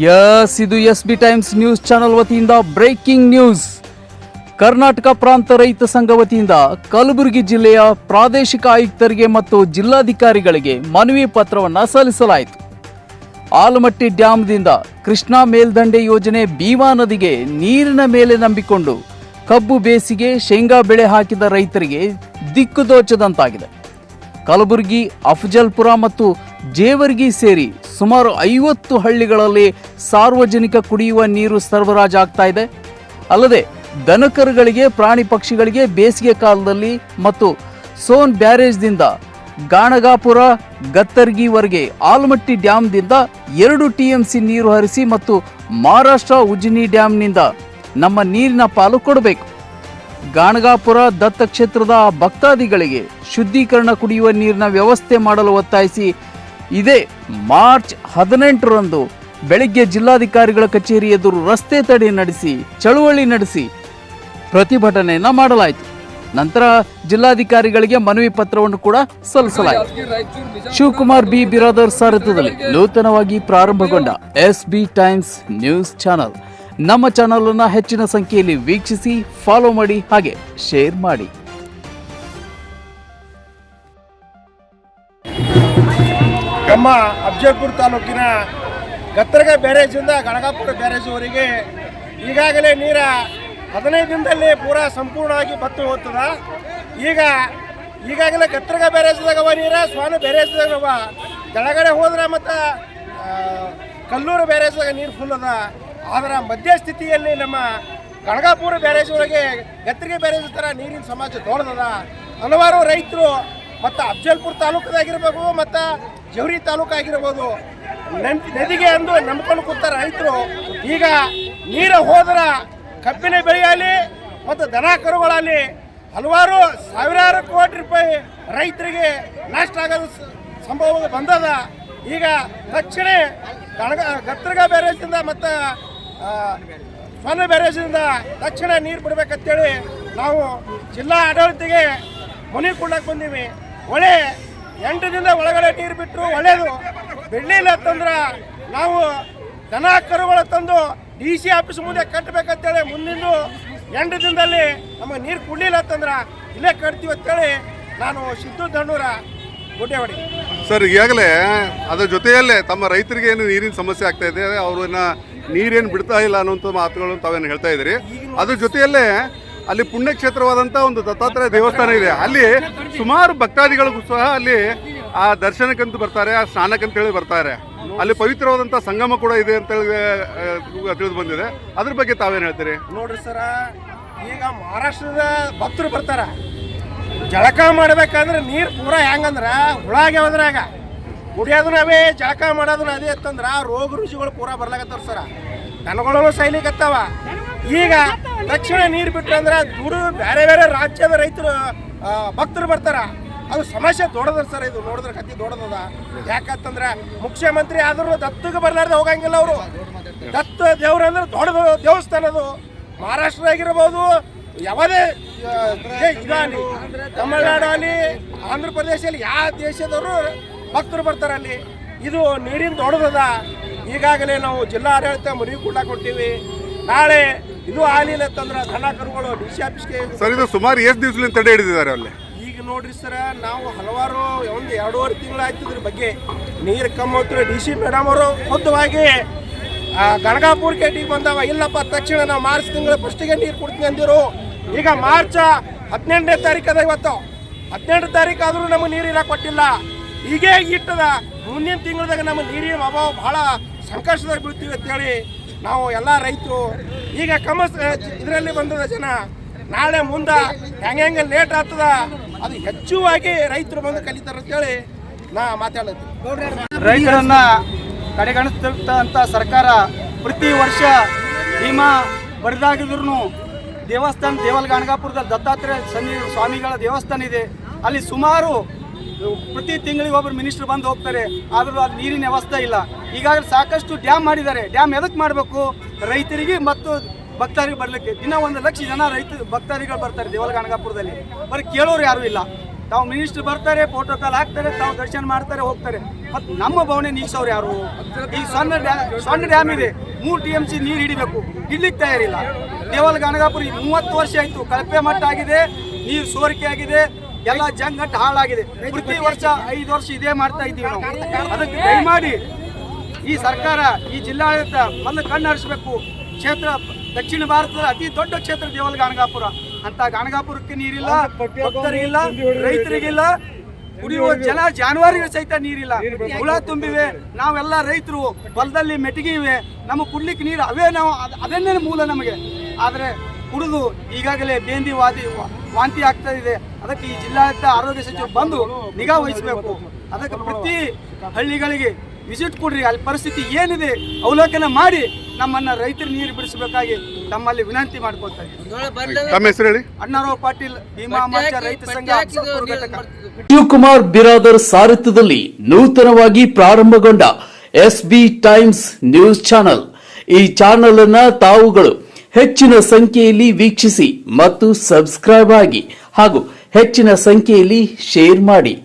ಇದು SB times news channel ವತಿಯಿಂದ breaking news. Karnataka ಪ್ರಾಂತ ರೈತ ಸಂಘ ವತಿಯಿಂದ ಕಲಬುರಗಿ ಜಿಲ್ಲೆಯ ಪ್ರಾದೇಶಿಕ ಆಯುಕ್ತರಿಗೆ ಮತ್ತು ಜಿಲ್ಲಾಧಿಕಾರಿಗಳಿಗೆ ಮನವಿ ಪತ್ರವನ್ನು ಸಲ್ಲಿಸಲಾಯಿತು. ಆಲಮಟ್ಟಿ ಡ್ಯಾಂದಿಂದ ಕೃಷ್ಣಾ ಮೇಲ್ದಂಡೆ ಯೋಜನೆ ಭೀಮಾ ನದಿಗೆ ನೀರಿನ ಮೇಲೆ ನಂಬಿಕೊಂಡು ಕಬ್ಬು ಬೇಸಿಗೆ ಶೇಂಗಾ ಬೆಳೆ ಹಾಕಿದ ರೈತರಿಗೆ ದಿಕ್ಕುದೋಚದಂತಾಗಿದೆ. ಕಲಬುರಗಿ, ಅಫಜಲ್ಪುರ ಮತ್ತು ಜೇವರ್ಗಿ ಸೇರಿ ಸುಮಾರು 50 ಹಳ್ಳಿಗಳಲ್ಲಿ ಸಾರ್ವಜನಿಕ ಕುಡಿಯುವ ನೀರು ಸರಬರಾಜಾಗ್ತಾ ಇದೆ. ಅಲ್ಲದೆ ದನಕರುಗಳಿಗೆ, ಪ್ರಾಣಿ ಪಕ್ಷಿಗಳಿಗೆ ಬೇಸಿಗೆ ಕಾಲದಲ್ಲಿ ಮತ್ತು ಸೋನ್ ಬ್ಯಾರೇಜ್ದಿಂದ ಗಾಣಗಾಪುರ ಗತ್ತರ್ಗಿವರೆಗೆ ಆಲಮಟ್ಟಿ ಡ್ಯಾಂದಿಂದ 2 TMC ನೀರು ಹರಿಸಿ ಮತ್ತು ಮಹಾರಾಷ್ಟ್ರ ಉಜ್ನಿ ಡ್ಯಾಂನಿಂದ ನಮ್ಮ ನೀರಿನ ಪಾಲು ಕೊಡಬೇಕು. ಗಾಣಗಾಪುರ ದತ್ತಕ್ಷೇತ್ರದ ಭಕ್ತಾದಿಗಳಿಗೆ ಶುದ್ಧೀಕರಣ ಕುಡಿಯುವ ನೀರಿನ ವ್ಯವಸ್ಥೆ ಮಾಡಲು ಒತ್ತಾಯಿಸಿ ಇದೇ ಮಾರ್ಚ್ 18ರಂದು ಬೆಳಗ್ಗೆ ಜಿಲ್ಲಾಧಿಕಾರಿಗಳ ಕಚೇರಿ ಎದುರು ರಸ್ತೆ ತಡೆ ನಡೆಸಿ ಚಳುವಳಿ ನಡೆಸಿ ಪ್ರತಿಭಟನೆಯನ್ನ ಮಾಡಲಾಯಿತು. ನಂತರ ಜಿಲ್ಲಾಧಿಕಾರಿಗಳಿಗೆ ಮನವಿ ಪತ್ರವನ್ನು ಕೂಡ ಸಲ್ಲಿಸಲಾಯಿತು. ಶಿವಕುಮಾರ್ ಬಿ ಬಿರಾದರ್ ಸಾರಥ್ಯದಲ್ಲಿ ನೂತನವಾಗಿ ಪ್ರಾರಂಭಗೊಂಡ SB ಟೈಮ್ಸ್ ನ್ಯೂಸ್ ಚಾನಲ್. ನಮ್ಮ ಚಾನಲ್ ಅನ್ನು ಹೆಚ್ಚಿನ ಸಂಖ್ಯೆಯಲ್ಲಿ ವೀಕ್ಷಿಸಿ, ಫಾಲೋ ಮಾಡಿ, ಹಾಗೆ ಶೇರ್ ಮಾಡಿ. ನಮ್ಮ ಅಫಜಲ್ಪುರ ತಾಲೂಕಿನ ಗತ್ತರ್ಗ ಬ್ಯಾರೇಜಿಂದ ಗಣಗಾಪುರ ಬ್ಯಾರೇಜ್ವರೆಗೆ ಈಗಾಗಲೇ ನೀರ 15 ದಿನದಲ್ಲಿ ಪೂರಾ ಸಂಪೂರ್ಣವಾಗಿ ಬತ್ತು ಹೋಗ್ತದ. ಈಗಾಗಲೇ ಗತ್ತರ್ಗ ಬ್ಯಾರೇಜ್ದಾಗವ ನೀರ, ಸ್ವಾನ ಬ್ಯಾರೇಜ್ದಾಗವ ಕೆಳಗಡೆ ಹೋದ್ರೆ ಮತ್ತು ಕಲ್ಲೂರು ಬ್ಯಾರೇಜ್ದಾಗ ನೀರು ಫುಲ್ ಅದ. ಅದರ ಮಧ್ಯಸ್ಥಿತಿಯಲ್ಲಿ ನಮ್ಮ ಗಣಗಾಪುರ ಬ್ಯಾರೇಜ್ ಒಳಗೆ ಗತ್ತರ್ಗೆ ಬ್ಯಾರೇಜ್ ಥರ ನೀರಿನ ಸಮಾಜ ದೊಡ್ಡದ. ಹಲವಾರು ರೈತರು ಮತ್ತು ಅಫಜಲ್ಪುರ ತಾಲೂಕದಾಗಿರ್ಬೋದು ಮತ್ತು ಜವರಿ ತಾಲೂಕಾಗಿರ್ಬೋದು ನದಿಗೆ ಅಂದು ನಂಬ್ಕೊಂಡು ಕೂತಾರ ರೈತರು. ಈಗ ನೀರು ಹೋದ್ರೆ ಕಬ್ಬಿನ ಬೆಳೆಯಲ್ಲಿ ಮತ್ತು ದನ ಕರುಗಳಲ್ಲಿ ಹಲವಾರು ಸಾವಿರಾರು ಕೋಟಿ ರೂಪಾಯಿ ರೈತರಿಗೆ ನಷ್ಟ ಆಗೋದು ಸಂಭವ ಬಂದದ. ಈಗ ತಕ್ಷಣ ಗತ್ತರ್ಗ ಬ್ಯಾರೇಜಿಂದ ಮತ್ತು ಸ್ವಾನ ಬ್ಯಾರೇಜಿಂದ ತಕ್ಷಣ ನೀರು ಬಿಡಬೇಕಂತೇಳಿ ನಾವು ಜಿಲ್ಲಾ ಆಡಳಿತಿಗೆ ಮನವಿ ಕೊಡಕ್ಕೆ ಬಂದೀವಿ. ಒಳ್ಳೆ 8 ದಿನದ ಒಳಗಡೆ ನೀರು ಬಿಟ್ಟರು ಒಳ್ಳೆಯದು. ಬಿಡಲಿಲ್ಲ ಅಂತಂದ್ರೆ ನಾವು ದನ ಕರುಗಳು ತಂದು DC ಆಫೀಸ್ ಮುಂದೆ ಕಟ್ಟಬೇಕಂತೇಳಿ ಮುಂದಿನ 8 ದಿನದಲ್ಲಿ ನಮಗೆ ನೀರು ಕೊಡಲಿಲ್ಲ ಅಂತಂದ್ರೆ ಇಲ್ಲೇ ಕಟ್ತೀವಿ ಅಂತೇಳಿ ನಾನು ಸಿದ್ದು ದಂಡೂರ ಗುಡ್ಡೆವಾಡಿ ಸರ್. ಈಗಾಗಲೇ ಅದರ ಜೊತೆಯಲ್ಲೇ ತಮ್ಮ ರೈತರಿಗೆ ಏನು ನೀರಿನ ಸಮಸ್ಯೆ ಆಗ್ತಾ ಇದೆ, ಅವ್ರನ್ನ ನೀರೇನು ಬಿಡ್ತಾ ಇಲ್ಲ ಅನ್ನುವಂಥ ಮಾತುಗಳನ್ನು ತಾವೇನು ಹೇಳ್ತಾ ಇದ್ದೀರಿ. ಅದ್ರ ಜೊತೆಯಲ್ಲೇ ಅಲ್ಲಿ ಪುಣ್ಯಕ್ಷೇತ್ರವಾದಂಥ ಒಂದು ದತ್ತಾತ್ರೇಯ ದೇವಸ್ಥಾನ ಇದೆ. ಅಲ್ಲಿ ಸುಮಾರು ಭಕ್ತಾದಿಗಳಿಗೂ ಸಹ ಅಲ್ಲಿ ಆ ದರ್ಶನಕ್ಕಂತೂ ಬರ್ತಾರೆ, ಆ ಸ್ನಾನಕ್ಕಂತೇಳಿ ಬರ್ತಾರೆ. ಅಲ್ಲಿ ಪವಿತ್ರವಾದಂಥ ಸಂಗಮ ಕೂಡ ಇದೆ ಅಂತೇಳಿ ತಿಳಿದು ಬಂದಿದೆ. ಅದ್ರ ಬಗ್ಗೆ ತಾವೇನು ಹೇಳ್ತೀರಿ? ನೋಡ್ರಿ ಸರ, ಈಗ ಮಹಾರಾಷ್ಟ್ರದ ಭಕ್ತರು ಬರ್ತಾರ, ಜಳಕ ಮಾಡ್ಬೇಕಂದ್ರೆ ನೀರು ಪೂರಾ ಹೆಂಗಂದ್ರೆ ಹುಳಾಗೆ ಹೋದ್ರಾಗ ಕುಡಿಯೋದನ್ನ ಅವೇ, ಜಳಕ ಮಾಡೋದನ್ನ ಅದೇ ಅಂತಂದ್ರೆ ರೋಗ ರುಚಿಗಳು ಪೂರಾ ಬರ್ಲಾಕತ್ತಾರ ಸರ. ದನಗಳು ಸೈಲಿಕತ್ತಾವ. ಈಗ ತಕ್ಷಣ ನೀರು ಬಿಟ್ಟರೆ ಅಂದ್ರೆ ಬೇರೆ ಬೇರೆ ರಾಜ್ಯದ ರೈತರು ಭಕ್ತರು ಬರ್ತಾರ. ಅದು ಸಮಸ್ಯೆ ದೊಡ್ಡದ ಸರ್. ಇದು ನೋಡಿದ್ರೆ ಕತ್ತಿ ದೊಡ್ಡದ. ಯಾಕಂತಂದ್ರೆ ಮುಖ್ಯಮಂತ್ರಿ ಆದರೂ ದತ್ತಗೆ ಬರ್ಲಾರ್ದೆ ಹೋಗಂಗಿಲ್ಲ. ಅವರು ದತ್ತ ದೇವ್ರು ಅಂದ್ರೆ ದೊಡ್ಡದು ದೇವಸ್ಥಾನದು. ಮಹಾರಾಷ್ಟ್ರದಾಗಿರ್ಬೋದು, ಯಾವುದೇ ಇದಾಗಲಿ, ತಮಿಳ್ನಾಡು ಅಲ್ಲಿ, ಆಂಧ್ರ ಪ್ರದೇಶದಲ್ಲಿ ಯಾವ ದೇಶದವರು ಭಕ್ತರು ಬರ್ತಾರೆ ಅಲ್ಲಿ. ಇದು ನೀರಿನ ದೊಡ್ಡದ. ಈಗಾಗಲೇ ನಾವು ಜಿಲ್ಲಾ ಆಡಳಿತ ಮನವಿ ಕೂಡ ಕೊಟ್ಟಿವಿ. ನಾಳೆ ಇದು ಆಗಲಿಲ್ಲ ಅಂತಂದ್ರೆ ದನ ಕರುಗಳು DC ಆಫೀಸ್ಗೆ ಸರ್. ಇದು ಸುಮಾರು ಎಷ್ಟು ದಿವಸದಿಂದ ತಡೆ ಹಿಡಿದಿದ್ದಾರೆ ಅಲ್ಲಿ? ಈಗ ನೋಡ್ರಿ ಸರ, ನಾವು ಹಲವಾರು 1-2.5 ತಿಂಗಳು ಆಯ್ತು ಇದ್ರ ಬಗ್ಗೆ. ನೀರು ಕಮ್ಮಿ ಹೋಗ್ತಾರೆ. DC ಮೇಡಮ್ ಅವರು ಖುದ್ದವಾಗಿ ಗಣಗಾಪುರ ಕೇಟಿಗೆ ಬಂದವ. ಇಲ್ಲಪ್ಪ, ತಕ್ಷಣ ನಾವು ಮಾರ್ಚ್ ತಿಂಗಳ ಫಸ್ಟಿಗೆ ನೀರು ಕೊಡ್ತೀನಿ ಅಂದಿರು. ಈಗ ಮಾರ್ಚ್ 18ನೇ ತಾರೀಕು ಅದ. ಇವತ್ತು 18 ತಾರೀಕು ಆದರೂ ನಮಗೆ ನೀರಿಲ್ಲ, ಕೊಟ್ಟಿಲ್ಲ. ಹೀಗೆ ಇಟ್ಟದ. ಮುಂದಿನ ತಿಂಗಳದಾಗ ನಮ್ಮ ನೀರಿನ ಅಭಾವ ಬಹಳ ಸಂಕಷ್ಟದಾಗ ಬೀಳ್ತೀವಿ ಅಂತೇಳಿ ನಾವು ಎಲ್ಲ ರೈತರು ಈಗ ಇದರಲ್ಲಿ ಬಂದದ ಜನ. ನಾಳೆ ಮುಂದೆ ಹೆಂಗೆ ಲೇಟ್ ಆಗ್ತದ, ಅದು ಹೆಚ್ಚುವಾಗಿ ರೈತರು ಬಂದು ಕಲಿತಾರೆ ಅಂತೇಳಿ ನಾ ಮಾತಾಡತ್ತೀನಿ. ರೈತರನ್ನ ಕಡೆಗಣಿಸ್ತಂತ ಸರ್ಕಾರ ಪ್ರತಿ ವರ್ಷ ಭೀಮಾ ಬರೆದಾಗಿದ್ರು ದೇವಸ್ಥಾನ ದೇವಲಗಾಣಗಾಪುರದ ದತ್ತಾತ್ರೇಯ ಸ್ವಾಮಿಗಳ ದೇವಸ್ಥಾನ ಇದೆ. ಅಲ್ಲಿ ಸುಮಾರು ಪ್ರತಿ ತಿಂಗಳಿಗೆ ಒಬ್ಬರು ಮಿನಿಸ್ಟರ್ ಬಂದು ಹೋಗ್ತಾರೆ. ಆದರೂ ಅಲ್ಲಿ ನೀರಿನ ವ್ಯವಸ್ಥೆ ಇಲ್ಲ. ಈಗಾಗಲೇ ಸಾಕಷ್ಟು ಡ್ಯಾಮ್ ಮಾಡಿದ್ದಾರೆ. ಡ್ಯಾಮ್ ಎದಕ್ಕೆ ಮಾಡಬೇಕು? ರೈತರಿಗೆ ಮತ್ತು ಭಕ್ತಾದಿಗೆ ಬರಲಿಕ್ಕೆ. ದಿನ 1 ಲಕ್ಷ ಜನ ಭಕ್ತಾದಿಗಳು ಬರ್ತಾರೆ ದೇವಲಗಾಣಗಾಪುರದಲ್ಲಿ. ಬರೀ ಕೇಳೋರು ಯಾರೂ ಇಲ್ಲ. ತಾವು ಮಿನಿಸ್ಟರ್ ಬರ್ತಾರೆ, ಪ್ರೋಟೋಕಾಲ್ ಹಾಕ್ತಾರೆ, ತಾವು ದರ್ಶನ ಮಾಡ್ತಾರೆ, ಹೋಗ್ತಾರೆ. ಮತ್ತು ನಮ್ಮ ಭವನ ನೀಗಿಸೋರು ಯಾರು? ಈ ಸಣ್ಣ ಡ್ಯಾಮ್ ಇದೆ, 3 TMC ನೀರು ಹಿಡಿಬೇಕು, ಹಿಡ್ಲಿಕ್ಕೆ ತಯಾರಿಲ್ಲ. ದೇವಲ್ ಗಣಗಾಪುರ 30 ವರ್ಷ ಆಯಿತು, ಕಳಪೆ ಮಟ್ಟ ಆಗಿದೆ, ನೀರು ಸೋರಿಕೆ ಆಗಿದೆ, ಎಲ್ಲ ಜಂಗಟ್ಟು ಹಾಳಾಗಿದೆ. ಪ್ರತಿ ವರ್ಷ 5 ವರ್ಷ ಇದೇ ಮಾಡ್ತಾ ಇದ್ದೀವಿ ನಾವು. ಅದಕ್ಕೆ ದಯಮಾಡಿ ಈ ಸರ್ಕಾರ, ಈ ಜಿಲ್ಲಾಡಳಿತ ಮೊದಲು ಕಣ್ಣು ಹರಿಸಬೇಕು. ಕ್ಷೇತ್ರ ದಕ್ಷಿಣ ಭಾರತದ ಅತಿ ದೊಡ್ಡ ಕ್ಷೇತ್ರ ದೇವಲ್ ಗಣಗಾಪುರ. ಅಂತ ಗಣಗಾಪುರಕ್ಕೆ ನೀರಿಲ್ಲ, ಭಕ್ತರಿಗಿಲ್ಲ, ರೈತರಿಗಿಲ್ಲ, ಕುಡಿಯುವ ಜಾನುವಾರುಗಳು ಸಹಿತ ನೀರಿಲ್ಲ. ಹುಳ ತುಂಬಿವೆ. ನಾವೆಲ್ಲ ರೈತರು, ಹೊಲದಲ್ಲಿ ಮೆಟ್ಟಿಗೆ ಇವೆ, ನಮಗೆ ಕುಡ್ಲಿಕ್ಕೆ ನೀರು ಅವೇ, ನಾವು ಅದನ್ನೇ ಮೂಲ ನಮಗೆ. ಆದರೆ ಕುಡಿದು ಈಗಾಗಲೇ ಬೇಂದಿ ವಾಂತಿ ಆಗ್ತಾ ಇದೆ. ಅದಕ್ಕೆ ಈ ಜಿಲ್ಲಾಡಳಿತ, ಆರೋಗ್ಯ ಸಚಿವರು ಬಂದು ನಿಗಾ ವಹಿಸಬೇಕು. ಅದಕ್ಕೆ ಪ್ರತಿ ಹಳ್ಳಿಗಳಿಗೆ ವಿಸಿಟ್ ಕೊಡ್ರಿ, ಅಲ್ಲಿ ಪರಿಸ್ಥಿತಿ ಏನಿದೆ ಅವಲೋಕನ ಮಾಡಿ ನಮ್ಮನ್ನ ರೈತರ ನೀರು ಬಿಡಿಸಬೇಕಾಗಿ ತಮ್ಮಲ್ಲಿ ವಿನಂತಿ ಮಾಡ್ಕೊಳ್ತಾ ಇದ್ದೀವಿ. ತಮ್ಮ ಹೆಸರು ಹೇಳಿ. ಅಣ್ಣಾರಾವ್ ಪಾಟೀಲ್, ಭೀಮಾ ಮೋರ್ಚಾ ರೈತ ಸಂಘ ಅಫ್ಜಲ್ಪುರ ಘಟಕ. ಶಿವಕುಮಾರ್ ಬಿರಾದರ್ ಸಾರಥ್ಯದಲ್ಲಿ ನೂತನವಾಗಿ ಪ್ರಾರಂಭಗೊಂಡ SB ಟೈಮ್ಸ್ ನ್ಯೂಸ್ ಚಾನೆಲ್. ಈ ಚಾನೆಲ್ ಅನ್ನ ತಾವುಗಳು ಹೆಚ್ಚಿನ ಸಂಖ್ಯೆಯಲ್ಲಿ ವೀಕ್ಷಿಸಿ ಮತ್ತು ಸಬ್ಸ್ಕ್ರೈಬ್ ಆಗಿ ಹಾಗೂ ಹೆಚ್ಚಿನ ಸಂಖ್ಯೆಯಲ್ಲಿ ಶೇರ್ ಮಾಡಿ.